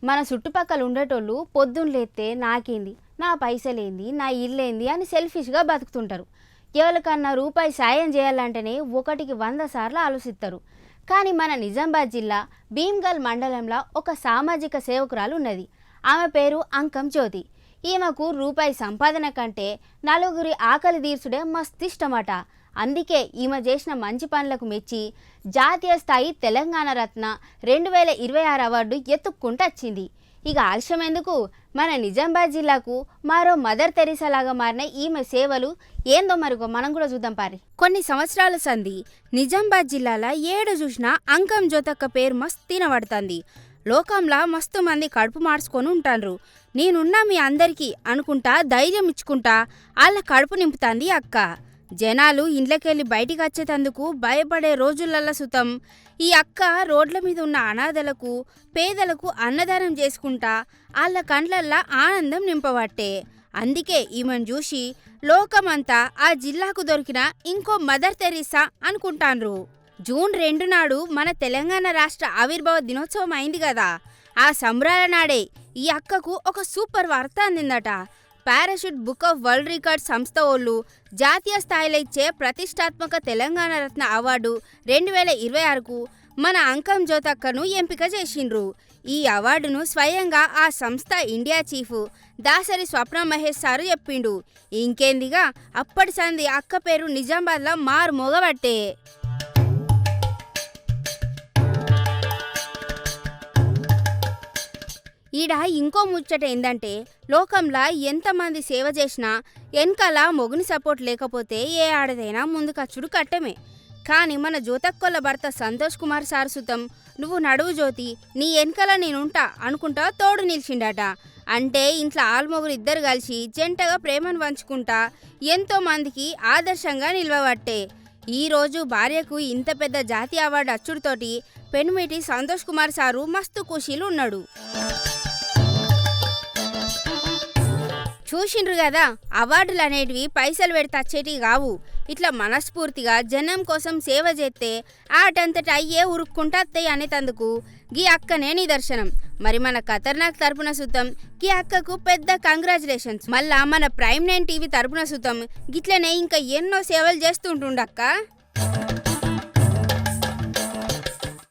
మన చుట్టుపక్కల ఉండేటోళ్ళు పొద్దున్న లేస్తే నాకేంది, నా పైసలేంది, నా ఇల్లేంది అని సెల్ఫిష్గా బతుకుతుంటారు. ఎవరికన్నా రూపాయి సాయం చేయాలంటేనే ఒకటికి 100 సార్లు ఆలోచిస్తారు. కానీ మన నిజామాబాద్ జిల్లా భీమ్గల్ మండలంలో ఒక సామాజిక సేవకురాలు ఉన్నది. ఆమె పేరు అంకం జ్యోతి. ఈమెకు రూపాయి సంపాదన కంటే నలుగురి ఆకలి తీర్చుడే మస్తు ఇష్టమట. అందుకే ఈమె చేసిన మంచి పనులకు మెచ్చి జాతీయ స్థాయి తెలంగాణ రత్న 2026 అవార్డు ఎత్తుక్కుంటూ వచ్చింది. ఇక ఆలస్యం ఎందుకు, మన నిజామాబాద్ జిల్లాకు మరో మదర్ తెరీసా లాగా మారిన ఈమె సేవలు ఏందో మరిగో మనం కూడా చూద్దాం పారి. కొన్ని సంవత్సరాల సంధి నిజామాబాద్ జిల్లాలో ఏడు చూసినా అంకం జ్యోతక్క పేరు మస్తు తినబడుతుంది. లోకంలా మస్తు మంది కడుపు మార్చుకొని ఉంటాండ్రు. నేనున్నా మీ అందరికీ అనుకుంటా ధైర్యం ఇచ్చుకుంటా వాళ్ళ కడుపు నింపుతాంది అక్క. జనాలు ఇండ్లకెళ్ళి బయటికి వచ్చేటందుకు భయపడే రోజులల్ల సుతం ఈ అక్క రోడ్ల మీద ఉన్న అనాథలకు పేదలకు అన్నదానం చేసుకుంటా వాళ్ళ కండ్లల్లా ఆనందం నింపబట్టే. అందుకే ఈమెను చూసి లోకమంతా ఆ జిల్లాకు దొరికిన ఇంకో మదర్ తెరీసా అనుకుంటాన్రు. జూన్ 2 నాడు మన తెలంగాణ రాష్ట్ర ఆవిర్భావ దినోత్సవం అయింది కదా. ఆ సంబరాల నాడే ఈ అక్కకు ఒక సూపర్ వార్త అందిందట. Parachute book of world record సంస్థ వాళ్ళు జాతీయ స్థాయిలో ఇచ్చే ప్రతిష్టాత్మక తెలంగాణ రత్న అవార్డు 2026కు మన అంకం జ్యోతక్కను ఎంపిక చేసిండ్రు. ఈ అవార్డును స్వయంగా ఆ సంస్థ ఇండియా చీఫ్ దాసరి స్వప్న మహేష్ సారు చెప్పిండు. ఇంకేందిగా అప్పటి సంది అక్క పేరు నిజామాబాద్లో మారు మోగబట్టే. ఈడ ఇంకో ముచ్చట ఏందంటే, లోకంలో ఎంతమంది సేవ చేసినా వెనకాల మొగుని సపోర్ట్ లేకపోతే ఏ ఆడదైనా ముందుకచ్చుడు కట్టమే. కానీ మన జ్యోతక్కొల్ల భర్త సంతోష్ కుమార్ సార్ సుతం నువ్వు నడువు జ్యోతి, నీ వెనకాల నేనుంటా అనుకుంటా తోడు నిలిచిండట. అంటే ఇంట్లో ఆల్మొగులు ఇద్దరు కలిసి జంటగా ప్రేమను పంచుకుంటా ఎంతో మందికి ఆదర్శంగా నిలవబట్టే. ఈరోజు భార్యకు ఇంత పెద్ద జాతీయ అవార్డు అచ్చుడితోటి పెనుమిటి సంతోష్ కుమార్ సారు మస్తు ఖుషీలు ఉన్నాడు. చూసిండ్రు కదా, అవార్డులు అనేటివి పైసలు పెడితే వచ్చేటివి కావు. ఇట్లా మనస్ఫూర్తిగా జనం కోసం సేవ చేస్తే ఆటంతటా అయ్యే ఉరుక్కుంటా అత్తయ్యి అనేటందుకు గీ అక్కనే నిదర్శనం. మరి మన ఖతర్నాక్ తరపున సుతం గీ అక్కకు పెద్ద కంగ్రాచులేషన్స్. మళ్ళా మన ప్రైమ్ 9 టీవీ తరపున సుతం గిట్లనే ఇంకా ఎన్నో సేవలు చేస్తుంటుండక్క.